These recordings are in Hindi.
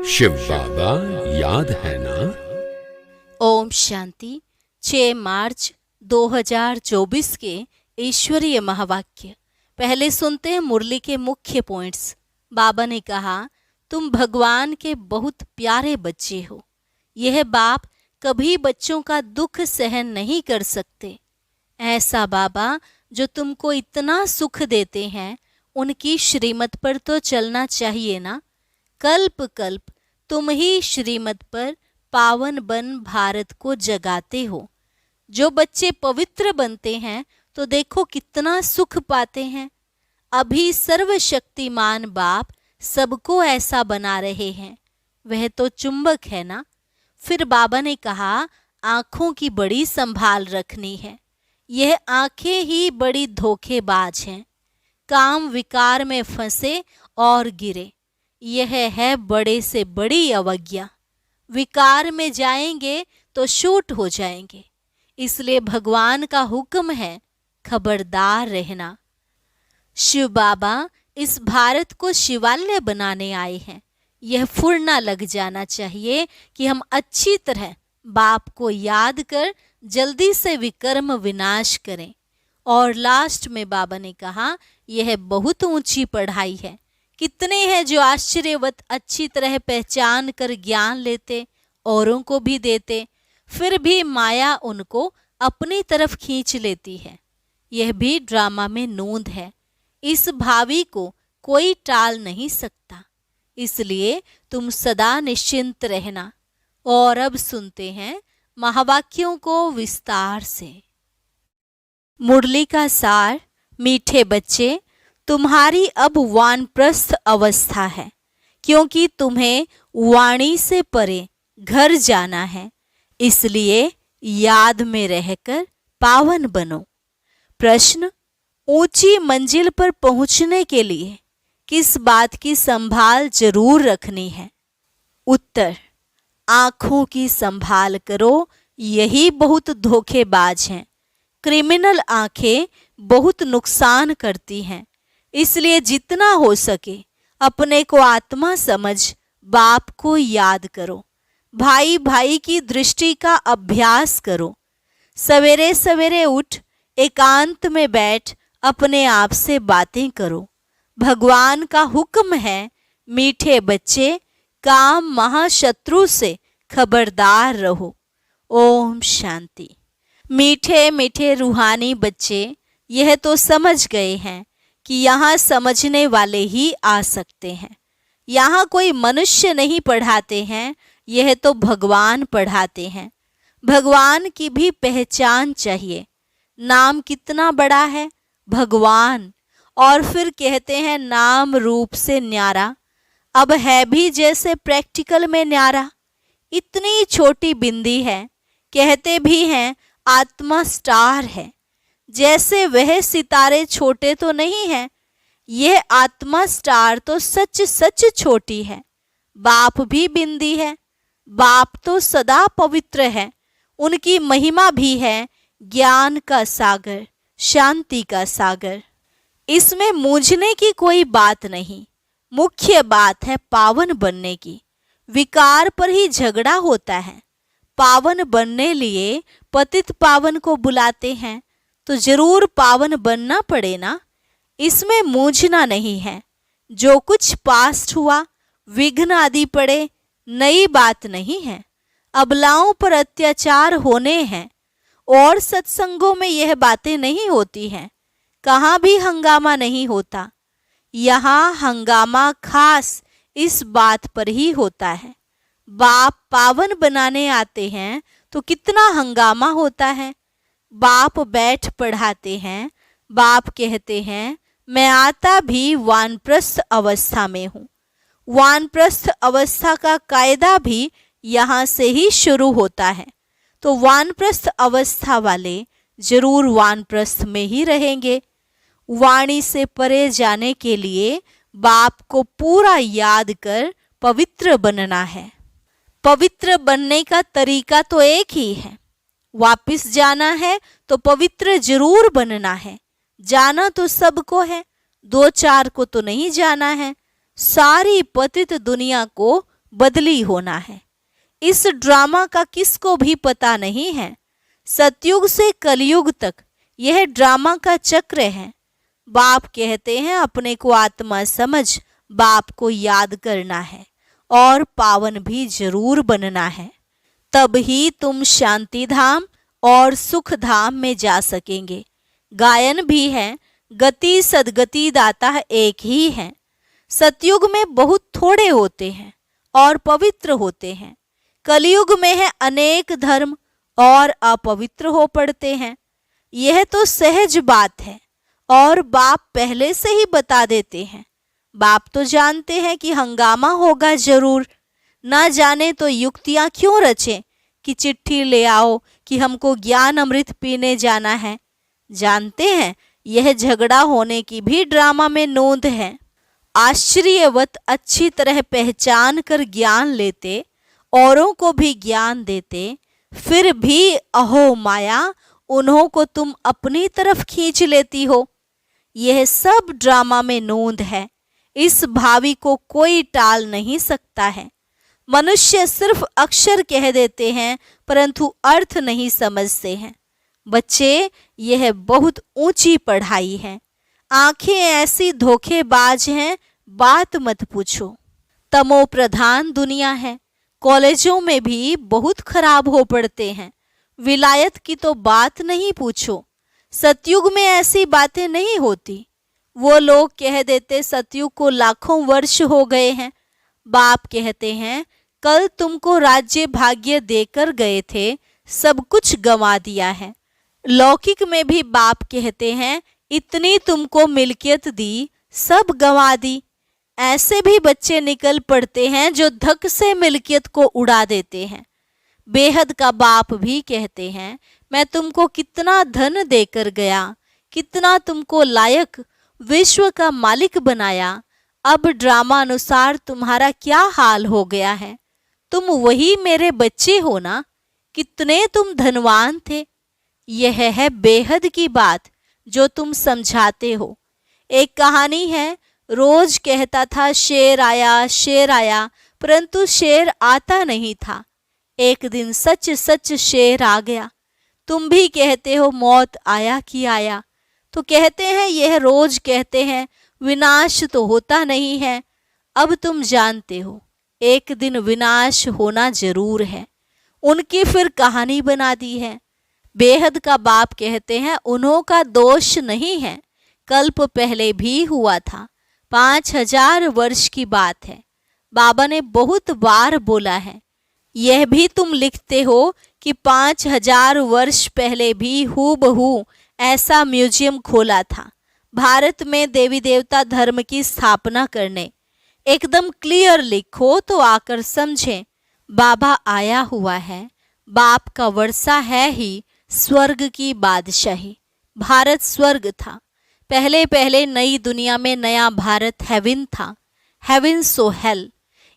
शिव बाबा याद है ना। ओम शांति। 6 मार्च 2024 के ईश्वरीय महावाक्य। पहले सुनते हैं मुरली के मुख्य पॉइंट्स। बाबा ने कहा, तुम भगवान के बहुत प्यारे बच्चे हो। यह बाप कभी बच्चों का दुख सहन नहीं कर सकते। ऐसा बाबा जो तुमको इतना सुख देते हैं, उनकी श्रीमत पर तो चलना चाहिए ना। कल्प कल्प तुम ही श्रीमत पर पावन बन भारत को जगाते हो। जो बच्चे पवित्र बनते हैं तो देखो कितना सुख पाते हैं। अभी सर्वशक्तिमान बाप सबको ऐसा बना रहे हैं। वह तो चुंबक है ना। फिर बाबा ने कहा, आंखों की बड़ी संभाल रखनी है। यह आंखें ही बड़ी धोखेबाज हैं। काम विकार में फंसे और गिरे। यह है बड़े से बड़ी अवज्ञा। विकार में जाएंगे तो शूट हो जाएंगे। इसलिए भगवान का हुक्म है, खबरदार रहना। शिव बाबा इस भारत को शिवालय बनाने आए हैं। यह फुरना लग जाना चाहिए कि हम अच्छी तरह बाप को याद कर जल्दी से विकर्म विनाश करें। और लास्ट में बाबा ने कहा, यह बहुत ऊंची पढ़ाई है। कितने हैं जो आश्चर्यवत अच्छी तरह पहचान कर ज्ञान लेते, औरों को भी देते, फिर भी माया उनको अपनी तरफ खींच लेती है। यह भी ड्रामा में नूंद है। इस भावी को कोई टाल नहीं सकता। इसलिए तुम सदा निश्चिंत रहना। और अब सुनते हैं महावाक्यों को विस्तार से। मुरली का सार। मीठे बच्चे, तुम्हारी अब वानप्रस्थ अवस्था है, क्योंकि तुम्हें वाणी से परे घर जाना है। इसलिए याद में रहकर पावन बनो। प्रश्न, ऊंची मंजिल पर पहुंचने के लिए किस बात की संभाल जरूर रखनी है? उत्तर, आंखों की संभाल करो। यही बहुत धोखेबाज हैं। क्रिमिनल आंखें बहुत नुकसान करती हैं। इसलिए जितना हो सके अपने को आत्मा समझ बाप को याद करो। भाई भाई की दृष्टि का अभ्यास करो। सवेरे सवेरे उठ एकांत में बैठ अपने आप से बातें करो। भगवान का हुक्म है, मीठे बच्चे, काम महाशत्रु से खबरदार रहो। ओम शांति। मीठे मीठे रूहानी बच्चे यह तो समझ गए हैं कि यहाँ समझने वाले ही आ सकते हैं। यहाँ कोई मनुष्य नहीं पढ़ाते हैं, यह तो भगवान पढ़ाते हैं। भगवान की भी पहचान चाहिए। नाम कितना बड़ा है, भगवान। और फिर कहते हैं नाम रूप से न्यारा। अब है भी जैसे प्रैक्टिकल में न्यारा। इतनी छोटी बिंदी है। कहते भी हैं आत्मा स्टार है। जैसे वह सितारे छोटे तो नहीं है, यह आत्मा स्टार तो सच सच छोटी है। बाप भी बिंदी है। बाप तो सदा पवित्र है। उनकी महिमा भी है ज्ञान का सागर, शांति का सागर। इसमें मूझने की कोई बात नहीं। मुख्य बात है पावन बनने की। विकार पर ही झगड़ा होता है। पावन बनने लिए पतित पावन को बुलाते हैं, तो जरूर पावन बनना पड़े ना। इसमें मूझना नहीं है। जो कुछ पास्ट हुआ, विघ्न आदि पड़े, नई बात नहीं है। अबलाओं पर अत्याचार होने हैं और सत्संगों में यह बातें नहीं होती हैं। कहाँ भी हंगामा नहीं होता। यहाँ हंगामा खास इस बात पर ही होता है। बाप पावन बनाने आते हैं तो कितना हंगामा होता है। बाप बैठ पढ़ाते हैं। बाप कहते हैं, मैं आता भी वानप्रस्थ अवस्था में हूँ। वानप्रस्थ अवस्था का कायदा भी यहाँ से ही शुरू होता है। तो वानप्रस्थ अवस्था वाले जरूर वानप्रस्थ में ही रहेंगे। वाणी से परे जाने के लिए बाप को पूरा याद कर पवित्र बनना है। पवित्र बनने का तरीका तो एक ही है। वापिस जाना है तो पवित्र जरूर बनना है। जाना तो सबको है, 2-4 को तो नहीं जाना है। सारी पतित दुनिया को बदली होना है। इस ड्रामा का किसको भी पता नहीं है। सतयुग से कलयुग तक यह ड्रामा का चक्र है। बाप कहते हैं अपने को आत्मा समझ बाप को याद करना है और पावन भी जरूर बनना है। तब ही तुम शांति धाम और सुख धाम में जा सकेंगे। गायन भी है, गति सदगति दाता एक ही है। सतयुग में बहुत थोड़े होते हैं और पवित्र होते हैं। कलयुग में है अनेक धर्म और अपवित्र हो पड़ते हैं। यह तो सहज बात है और बाप पहले से ही बता देते हैं। बाप तो जानते हैं कि हंगामा होगा जरूर। ना जाने तो युक्तियां क्यों रचें कि चिट्ठी ले आओ कि हमको ज्ञान अमृत पीने जाना है। जानते हैं यह झगड़ा होने की भी ड्रामा में नोंद है। आश्चर्यवत अच्छी तरह पहचान कर ज्ञान लेते, औरों को भी ज्ञान देते, फिर भी अहो माया उन्हों को तुम अपनी तरफ खींच लेती हो। यह सब ड्रामा में नोंद है। इस भावी को कोई टाल नहीं सकता है। मनुष्य सिर्फ अक्षर कह देते हैं परंतु अर्थ नहीं समझते हैं। बच्चे, यह बहुत ऊंची पढ़ाई है। आंखें ऐसी धोखेबाज हैं, बात मत पूछो। तमो प्रधान दुनिया है। कॉलेजों में भी बहुत खराब हो पड़ते हैं। विलायत की तो बात नहीं पूछो। सतयुग में ऐसी बातें नहीं होती। वो लोग कह देते सतयुग को लाखों वर्ष हो गए हैं। बाप कहते हैं कल तुमको राज्य भाग्य देकर गए थे, सब कुछ गंवा दिया है। लौकिक में भी बाप कहते हैं इतनी तुमको मिल्कियत दी, सब गंवा दी। ऐसे भी बच्चे निकल पड़ते हैं जो धक से मिल्कियत को उड़ा देते हैं। बेहद का बाप भी कहते हैं मैं तुमको कितना धन देकर गया, कितना तुमको लायक विश्व का मालिक बनाया। अब ड्रामा अनुसार तुम्हारा क्या हाल हो गया है। तुम वही मेरे बच्चे हो ना, कितने तुम धनवान थे। यह है बेहद की बात जो तुम समझाते हो। एक कहानी है, रोज कहता था शेर आया, परंतु शेर आता नहीं था। एक दिन सच सच शेर आ गया। तुम भी कहते हो मौत आया कि आया, तो कहते हैं यह रोज कहते हैं विनाश तो होता नहीं है। अब तुम जानते हो एक दिन विनाश होना जरूर है। उनकी फिर कहानी बना दी है। बेहद का बाप कहते हैं उन्हों का दोष नहीं है, कल्प पहले भी हुआ था। 5000 वर्ष की बात है। बाबा ने बहुत बार बोला है। यह भी तुम लिखते हो कि 5000 वर्ष पहले भी हूबहू ऐसा म्यूजियम खोला था भारत में देवी देवता धर्म की स्थापना करने। एकदम क्लियर लिखो तो आकर समझें। बाबा आया हुआ है। बाप का वर्षा है ही स्वर्ग की बादशाही। भारत स्वर्ग था। पहले पहले नई दुनिया में नया भारत हेवन था। हेवन सो हेल।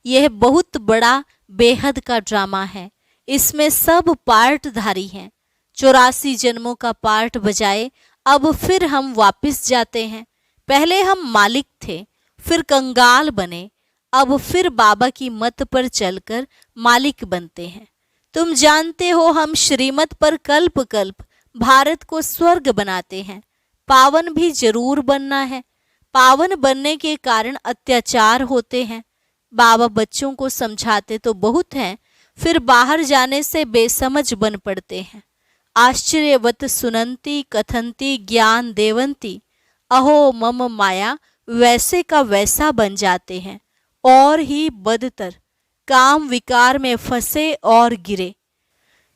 यह बहुत बड़ा बेहद का ड्रामा है। इसमें सब पार्टधारी हैं। 84 जन्मों का पार्ट बजाए अब फिर हम वापस जाते हैं। पहले हम मालिक थे, फिर कंगाल बने, अब फिर बाबा की मत पर चलकर मालिक बनते हैं। तुम जानते हो हम श्रीमत पर कल्प कल्प भारत को स्वर्ग बनाते हैं। पावन भी जरूर बनना है। पावन बनने के कारण अत्याचार होते हैं। बाबा बच्चों को समझाते तो बहुत हैं, फिर बाहर जाने से बेसमझ बन पड़ते हैं। आश्चर्यवत सुनंती कथंती ज्ञान देवंती अहो मम माया वैसे का वैसा बन जाते हैं और ही बदतर काम विकार में फंसे और गिरे।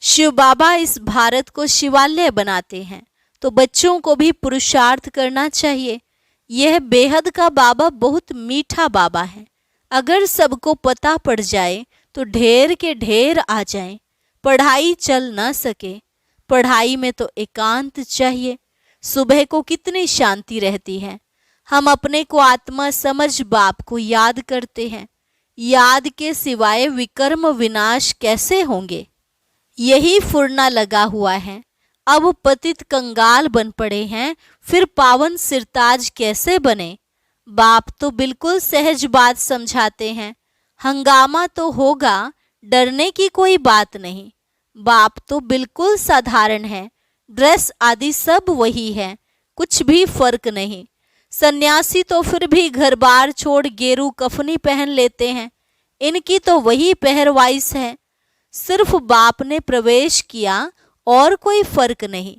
शिव बाबा इस भारत को शिवालय बनाते हैं तो बच्चों को भी पुरुषार्थ करना चाहिए। यह बेहद का बाबा बहुत मीठा बाबा है। अगर सबको पता पड़ जाए तो ढेर के ढेर आ जाएं। पढ़ाई चल ना सके। पढ़ाई में तो एकांत चाहिए। सुबह को कितनी शांति रहती है। हम अपने को आत्मा समझ बाप को याद करते हैं। याद के सिवाय विकर्म विनाश कैसे होंगे। यही फुरना लगा हुआ है। अब पतित कंगाल बन पड़े हैं, फिर पावन सिरताज कैसे बने। बाप तो बिल्कुल सहज बात समझाते हैं। हंगामा तो होगा, डरने की कोई बात नहीं। बाप तो बिल्कुल साधारण है, ड्रेस आदि सब वही है, कुछ भी फर्क नहीं। सन्यासी तो फिर भी घर बार छोड़ गेरू कफनी पहन लेते हैं, इनकी तो वही पहरवाइश है। सिर्फ बाप ने प्रवेश किया और कोई फर्क नहीं।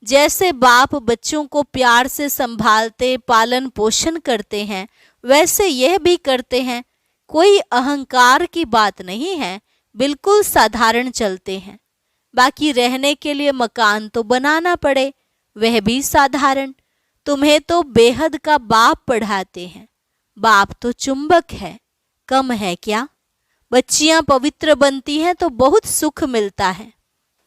जैसे बाप बच्चों को प्यार से संभालते पालन पोषण करते हैं, वैसे यह भी करते हैं। कोई अहंकार की बात नहीं है, बिल्कुल साधारण चलते हैं। बाकी रहने के लिए मकान तो बनाना पड़े, वह भी साधारण। तुम्हें तो बेहद का बाप पढ़ाते हैं। बाप तो चुंबक है, कम है क्या? बच्चियां पवित्र बनती हैं तो बहुत सुख मिलता है।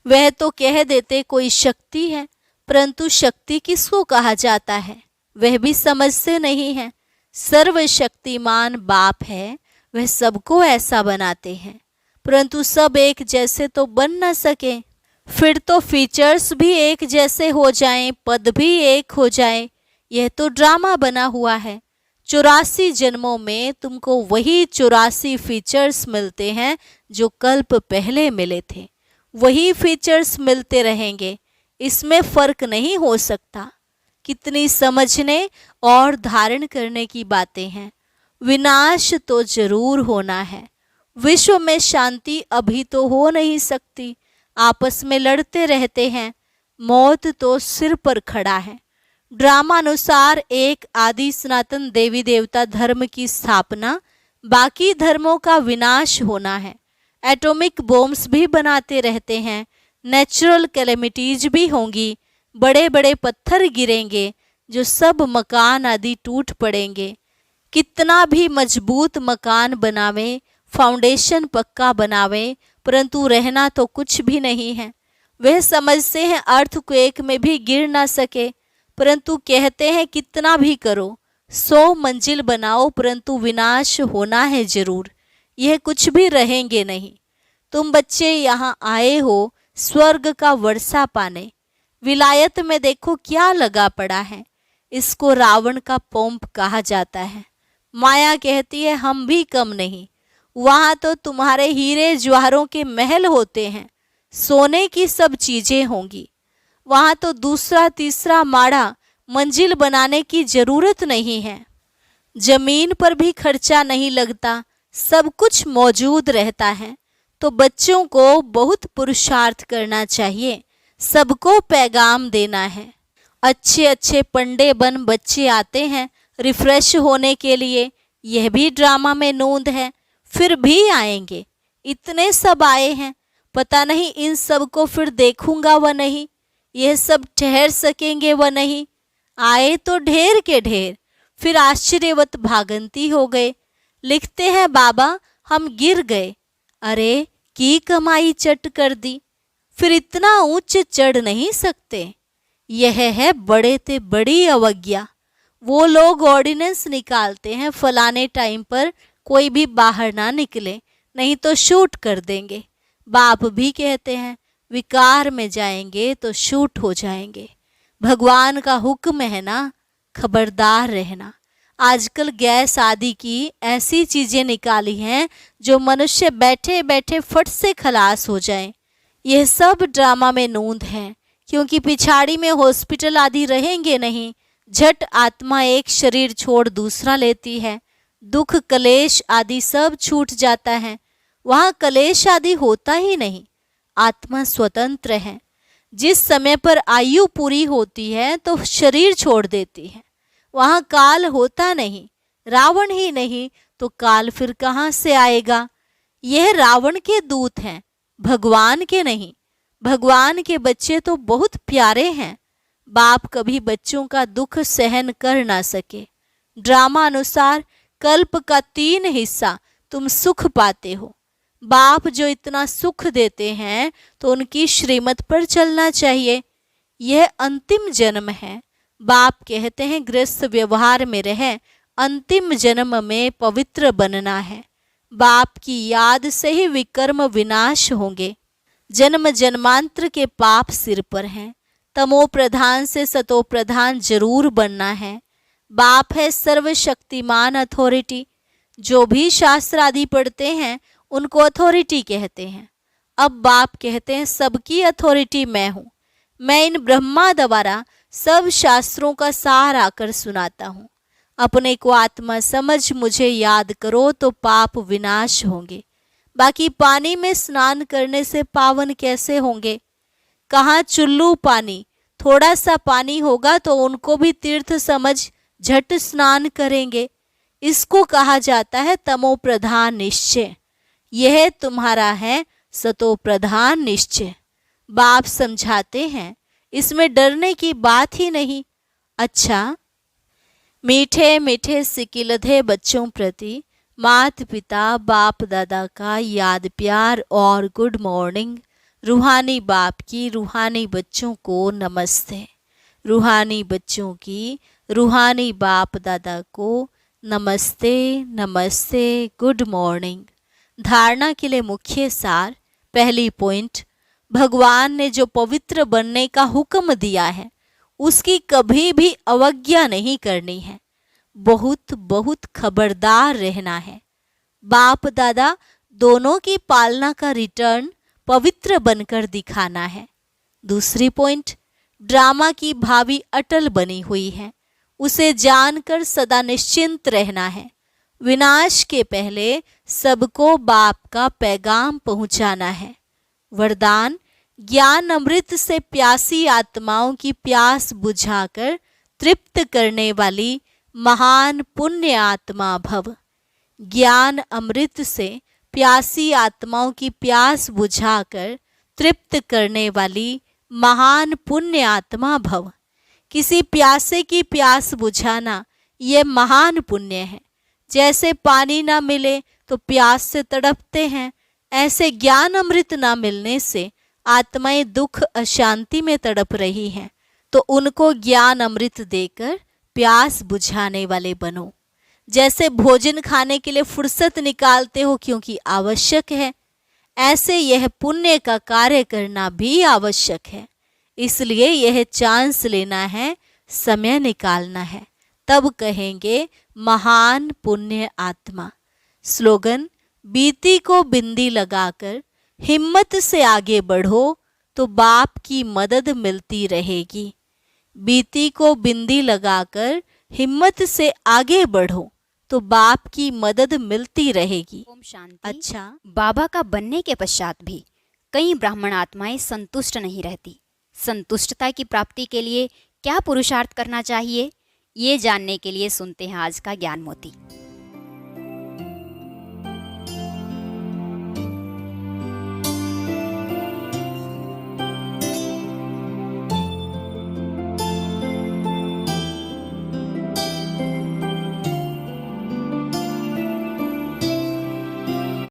वह तो कह देते कोई शक्ति है, परंतु शक्ति किसको कहा जाता है वह भी समझते नहीं है। सर्वशक्तिमान बाप है, वह सबको ऐसा बनाते हैं, परंतु सब एक जैसे तो बन न सके। फिर तो फीचर्स भी एक जैसे हो जाएं, पद भी एक हो जाए। यह तो ड्रामा बना हुआ है। 84 जन्मों में तुमको वही 84 फीचर्स मिलते हैं जो कल्प पहले मिले थे, वही फीचर्स मिलते रहेंगे, इसमें फर्क नहीं हो सकता। कितनी समझने और धारण करने की बातें हैं। विनाश तो जरूर होना है। विश्व में शांति अभी तो हो नहीं सकती, आपस में लड़ते रहते हैं। मौत तो सिर पर खड़ा है। ड्रामानुसार एक आदि सनातन देवी देवता धर्म की स्थापना, बाकी धर्मों का विनाश होना है। एटॉमिक बॉम्ब्स भी बनाते रहते हैं, नेचुरल कैलेमिटीज भी होंगी, बड़े बड़े पत्थर गिरेंगे जो सब मकान आदि टूट पड़ेंगे। कितना भी मजबूत मकान बनावे, फाउंडेशन पक्का बनावे, परंतु रहना तो कुछ भी नहीं है। वह समझते हैं अर्थक्वेक में भी गिर ना सके, परंतु कहते हैं कितना भी करो, 100 मंजिल बनाओ, परंतु विनाश होना है जरूर। यह कुछ भी रहेंगे नहीं। तुम बच्चे यहाँ आए हो स्वर्ग का वर्षा पाने। विलायत में देखो क्या लगा पड़ा है, इसको रावण का पोंप कहा जाता है। माया कहती है हम भी कम नहीं। वहां तो तुम्हारे हीरे ज्वाहरों के महल होते हैं, सोने की सब चीजें होंगी। वहां तो दूसरा तीसरा माड़ा मंजिल बनाने की जरूरत नहीं है। जमीन पर भी खर्चा नहीं लगता, सब कुछ मौजूद रहता है। तो बच्चों को बहुत पुरुषार्थ करना चाहिए, सबको पैगाम देना है। अच्छे अच्छे पंडे बन बच्चे आते हैं रिफ्रेश होने के लिए, यह भी ड्रामा में नोंद है। फिर भी आएंगे, इतने सब आए हैं, पता नहीं इन सब को फिर देखूंगा व नहीं, यह सब ठहर सकेंगे व नहीं। आए तो ढेर के ढेर, फिर आश्चर्यवत भागंती हो गए। लिखते हैं बाबा हम गिर गए, अरे की कमाई चट कर दी, फिर इतना ऊंच चढ़ नहीं सकते। यह है बड़े ते बड़ी अवज्ञा। वो लोग ऑर्डिनेंस निकालते हैं फलाने टाइम पर कोई भी बाहर ना निकले, नहीं तो शूट कर देंगे। बाप भी कहते हैं विकार में जाएंगे तो शूट हो जाएंगे। भगवान का हुक्म है ना, खबरदार रहना। आजकल गैस आदि की ऐसी चीजें निकाली हैं जो मनुष्य बैठे बैठे फट से खलास हो जाए। यह सब ड्रामा में नोंद है, क्योंकि पिछाड़ी में हॉस्पिटल आदि रहेंगे नहीं। झट आत्मा एक शरीर छोड़ दूसरा लेती है, दुख कलेश आदि सब छूट जाता है। वहाँ कलेश आदि होता ही नहीं, आत्मा स्वतंत्र है। जिस समय पर आयु पूरी होती है तो शरीर छोड़ देती है। वहाँ काल होता नहीं, रावण ही नहीं तो काल फिर कहाँ से आएगा। यह रावण के दूत हैं, भगवान के नहीं। भगवान के बच्चे तो बहुत प्यारे हैं। बाप कभी बच्चों का दुख सहन कर ना सके। ड्रामा अनुसार कल्प का 3 हिस्सा तुम सुख पाते हो। बाप जो इतना सुख देते हैं तो उनकी श्रीमत पर चलना चाहिए। यह अंतिम जन्म है। बाप कहते हैं गृहस्थ व्यवहार में रहे, अंतिम जन्म में पवित्र बनना है। बाप की याद से ही विकर्म विनाश होंगे। जन्म जन्मांतर के पाप सिर पर हैं। तमो प्रधान से सतो प्रधान जरूर बनना है। बाप है सर्वशक्तिमान अथॉरिटी। जो भी शास्त्र आदि पढ़ते हैं उनको अथॉरिटी कहते हैं। अब बाप कहते हैं सबकी अथॉरिटी मैं हूँ। मैं इन ब्रह्मा द्वारा सब शास्त्रों का सार आकर सुनाता हूँ। अपने को आत्मा समझ मुझे याद करो तो पाप विनाश होंगे। बाकी पानी में स्नान करने से पावन कैसे होंगे? कहाँ चुल्लू पानी, थोड़ा सा पानी होगा तो उनको भी तीर्थ समझ झट स्नान करेंगे। इसको कहा जाता है तमो प्रधान निश्चय। यह तुम्हारा है सतो प्रधान निश्चय। बाप समझाते हैं इसमें डरने की बात ही नहीं। अच्छा, मीठे मीठे सिकिलधे बच्चों प्रति माता पिता बाप दादा का याद प्यार और गुड मॉर्निंग। रूहानी बाप की रूहानी बच्चों को नमस्ते। रूहानी बच्चों की रूहानी बाप दादा को नमस्ते नमस्ते, गुड मॉर्निंग। धारणा के लिए मुख्य सार। पहली पॉइंट, भगवान ने जो पवित्र बनने का हुक्म दिया है उसकी कभी भी अवज्ञा नहीं करनी है। बहुत बहुत खबरदार रहना है। बाप दादा दोनों की पालना का रिटर्न पवित्र बनकर दिखाना है। दूसरी पॉइंट, ड्रामा की भावी अटल बनी हुई है, उसे जानकर सदा निश्चिंत रहना है। विनाश के पहले सबको बाप का पैगाम पहुंचाना है। वरदान, ज्ञान अमृत से प्यासी आत्माओं की प्यास बुझाकर तृप्त करने वाली महान पुण्य आत्मा भव। ज्ञान अमृत से प्यासी आत्माओं की प्यास बुझाकर तृप्त करने वाली महान पुण्य आत्मा भव। किसी प्यासे की प्यास बुझाना यह महान पुण्य है। जैसे पानी ना मिले तो प्यास से तड़पते हैं, ऐसे ज्ञान अमृत ना मिलने से आत्माएं दुख अशांति में तड़प रही हैं, तो उनको ज्ञान अमृत देकर प्यास बुझाने वाले बनो। जैसे भोजन खाने के लिए फुर्सत निकालते हो क्योंकि आवश्यक है, ऐसे यह पुण्य का कार्य करना भी आवश्यक है। इसलिए यह चांस लेना है, समय निकालना है, तब कहेंगे महान पुण्य आत्मा। स्लोगन, बीती को बिंदी लगाकर हिम्मत से आगे बढ़ो तो बाप की मदद मिलती रहेगी। बीती को बिंदी लगाकर हिम्मत से आगे बढ़ो तो बाप की मदद मिलती रहेगी। ओम शांति। अच्छा, बाबा का बनने के पश्चात भी कई ब्राह्मण आत्माएं संतुष्ट नहीं रहती। संतुष्टता की प्राप्ति के लिए क्या पुरुषार्थ करना चाहिए, ये जानने के लिए सुनते हैं आज का ज्ञान मोती।